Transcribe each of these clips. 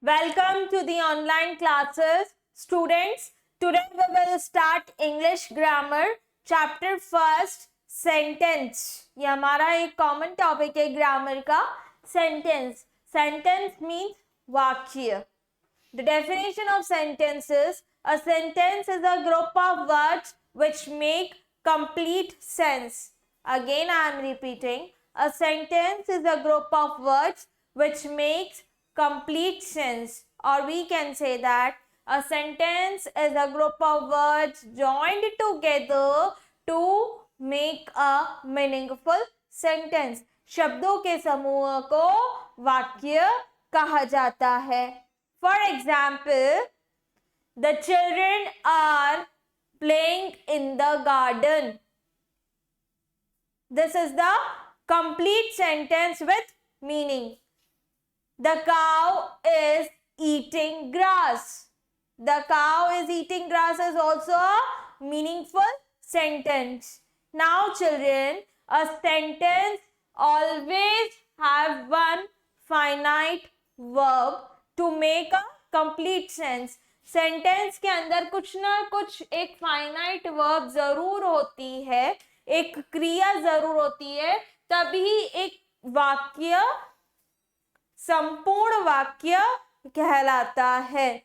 Welcome to the online classes. Students, today we will start English Grammar Chapter First Sentence. ये हमारा एक common topic है grammar का. Sentence. Sentence means वाक्य. The definition of sentence is a sentence is a group of words which make complete sense. Again I am repeating. A sentence is a group of words which makes complete sense, or we can say that a sentence is a group of words joined together to make a meaningful sentence. शब्दों के समूह को वाक्य कहा जाता है. For example, the children are playing in the garden. This is the complete sentence with meaning. The cow is eating grass. The cow is eating grass is also a meaningful sentence. Now children, a sentence always have one finite verb to make a complete sense. Sentence के अंदर कुछ ना कुछ एक finite verb जरूर होती है, एक क्रिया जरूर होती है, तभी एक वाक्य संपूर्ण वाक्य कहलाता है.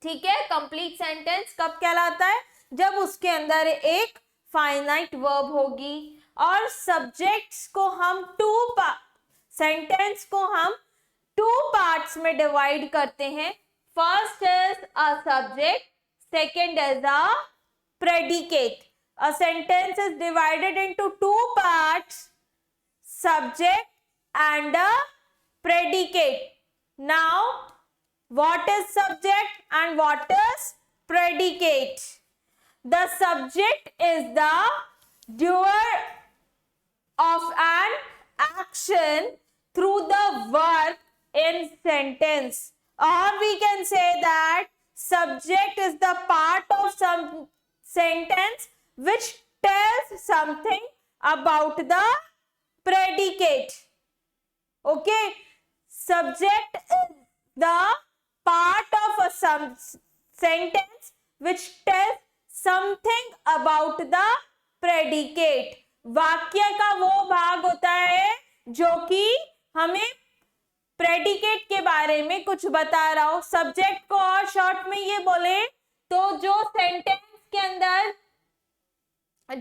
ठीक है. कंप्लीट सेंटेंस कब कहलाता है? जब उसके अंदर एक फाइनाइट वर्ब होगी और सब्जेक्ट्स को हम सेंटेंस को हम टू पार्ट्स में डिवाइड करते हैं. First is a subject, second is a predicate. A sentence is divided into two parts, subject and a predicate. Now, what is subject and what is predicate? The subject is the doer of an action through the verb in sentence. Or we can say that subject is the part of some sentence which tells something about the predicate. Okay. Subject is the part of a sentence which tells something about the predicate. वाक्य का वो भाग होता है जो कि हमें predicate के बारे में कुछ बता रहा हो. सब्जेक्ट को और शॉर्ट में ये बोले तो जो सेंटेंस के अंदर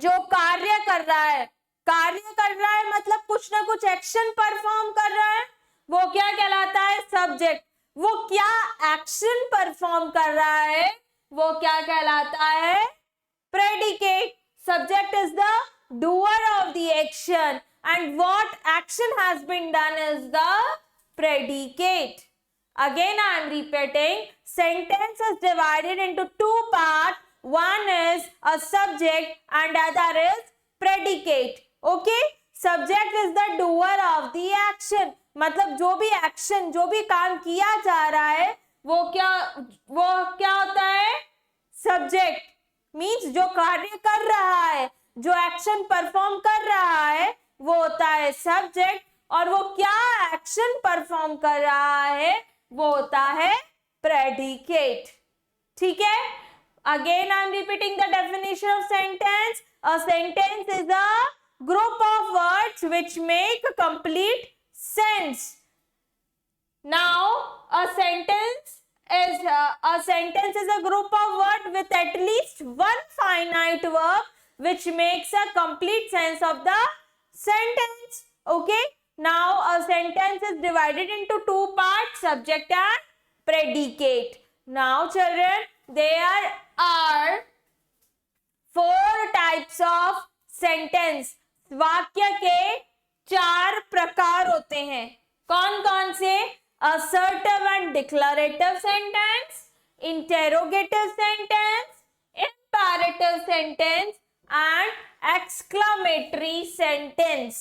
जो कार्य कर रहा है मतलब कुछ ना कुछ एक्शन परफॉर्म कर रहा है, वो क्या कहलाता है? सब्जेक्ट. वो क्या एक्शन परफॉर्म कर रहा है वो क्या कहलाता है? Predicate. Subject is the doer of the action and what action has been done is the predicate. Again I am repeating. Sentence is divided into two part. One is a subject and other is predicate. Okay? Subject is the doer of the action. मतलब जो भी action, जो भी काम किया जा रहा है वो क्या होता है? सब्जेक्ट. मीन्स जो कार्य कर रहा है, जो एक्शन परफॉर्म कर रहा है वो होता है सब्जेक्ट, और वो क्या एक्शन परफॉर्म कर रहा है वो होता है प्रेडिकेट. ठीक है. Again I am repeating the definition of sentence. A sentence is a group of words which make complete sense. Now a sentence is a group of words with at least one finite verb which makes a complete sense of the sentence. Okay? Now a sentence is divided into two parts, subject and predicate. Now children, there are four types of sentence. वाक्य के चार प्रकार होते हैं. कौन कौन से? assertive and declarative sentence, interrogative sentence, imperative sentence and exclamatory sentence.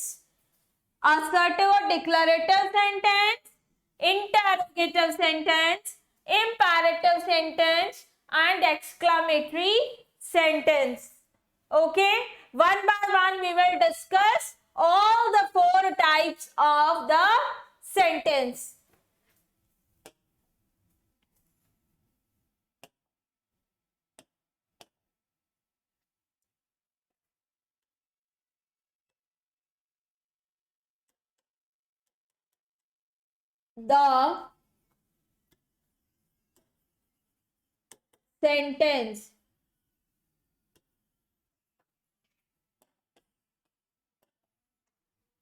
assertive और declarative sentence, interrogative sentence, imperative sentence and exclamatory sentence. Okay, one by one we will discuss all the four types of the sentence. the sentence.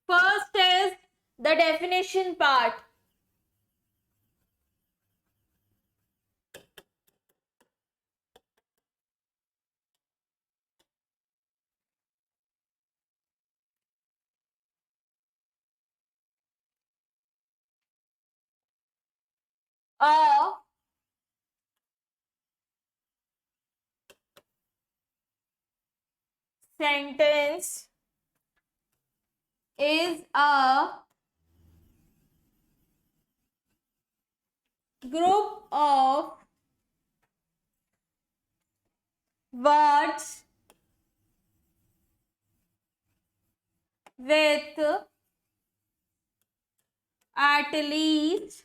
First is the definition part. A sentence is a group of words with at least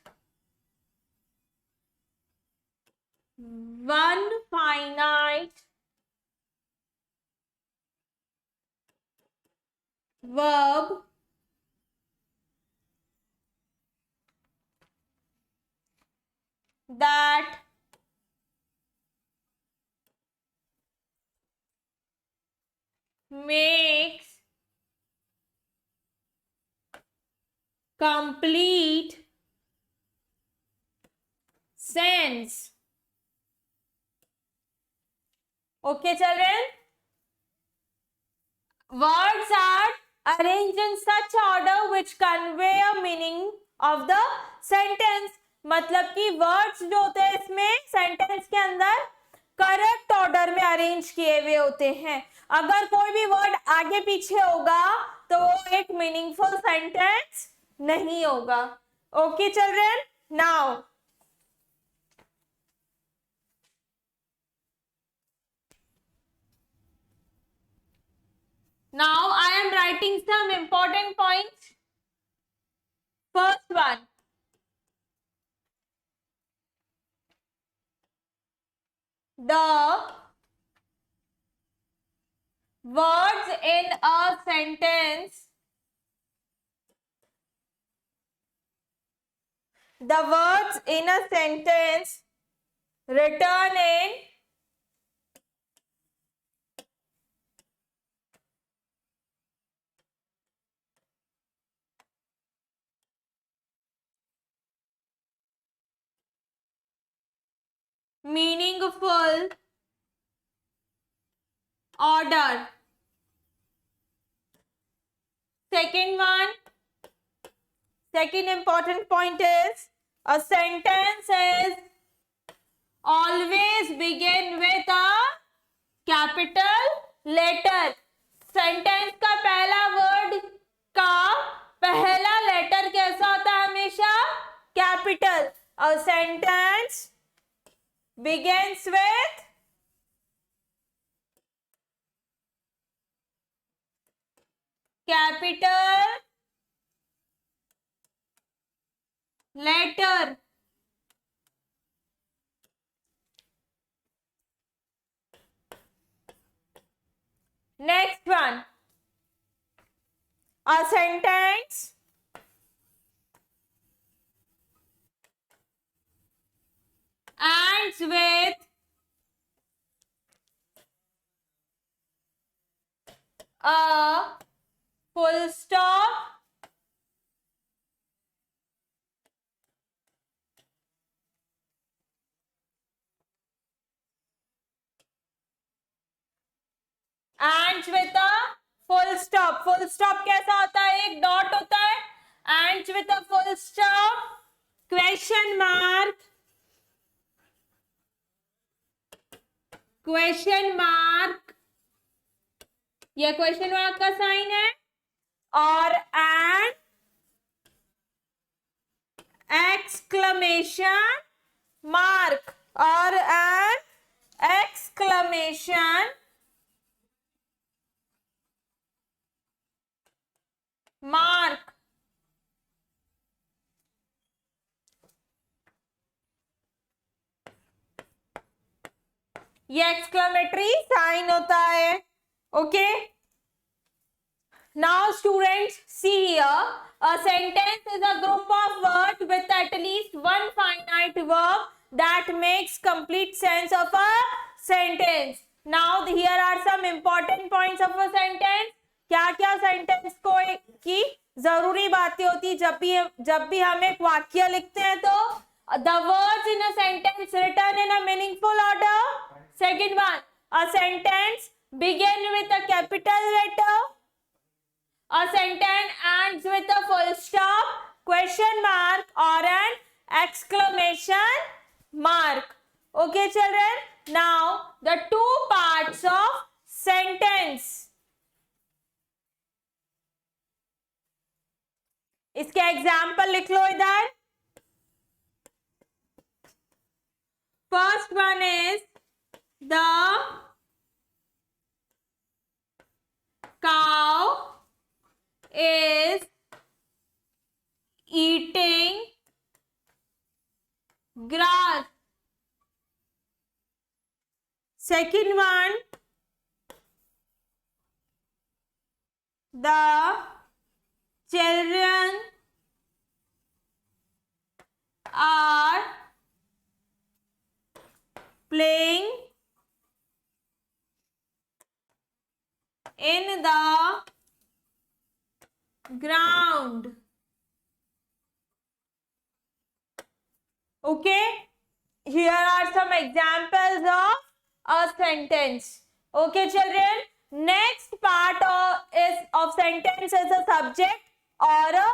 one finite verb that makes complete sense. Okay, children? Words are arranged in such order which convey a meaning of the sentence. मतलब कि words जो होते हैं इसमें sentence के अंदर correct order में arrange किए हुए होते हैं. अगर कोई भी वर्ड आगे पीछे होगा तो वो एक मीनिंगफुल सेंटेंस नहीं होगा. Okay children, now I am writing some important points. First one, the words in a sentence, written in meaningful order. Second important point is a sentence is always begin with a capital letter. Sentence का पहला word का पहला letter कैसा होता है? हमेशा capital. A sentence begins with capital letter. Next one, a sentence ends with a full stop ends with a full stop. full stop कैसा होता है? एक डॉट होता है. ends with a full stop, question mark, ये question mark का sign है. और एंड एक्सक्लेमेशन मार्क, और एंड एक्सक्लेमेशन मार्क. ये एक्सक्लेमेटरी साइन होता है. Okay, Now students, see here, a sentence is a group of words with at least one finite verb that makes complete sense of a sentence. Now here are some important points of a sentence. क्या क्या sentence को की जरूरी बातें होती जब भी हम एक वाक्य लिखते हैं तो the words in a sentence written in a meaningful order. Second one, a sentence begin with a capital letter. A sentence ends with a full stop, question mark or an exclamation mark. Okay children, now the two parts of sentence. इसके example लिख लो इधर. First one is the cow is eating grass. Second one, the children are playing in the ground. Okay, here are some examples of a sentence. Okay children, next part of sentence is a subject और a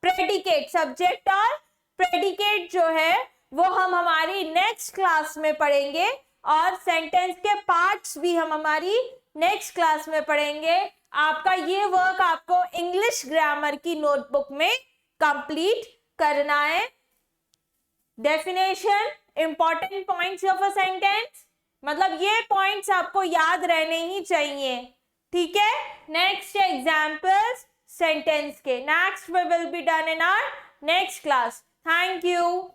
predicate. Subject और predicate जो है वो हम हमारी next class में पढ़ेंगे और सेंटेंस के पार्ट्स भी हम हमारी नेक्स्ट क्लास में पढ़ेंगे. आपका ये वर्क आपको इंग्लिश ग्रामर की नोटबुक में कंप्लीट करना है. Definition, important points of a sentence, मतलब ये पॉइंट्स आपको याद रहने ही चाहिए. ठीक है. नेक्स्ट एग्जाम्पल्स सेंटेंस के next we will be done in our next class. Thank you.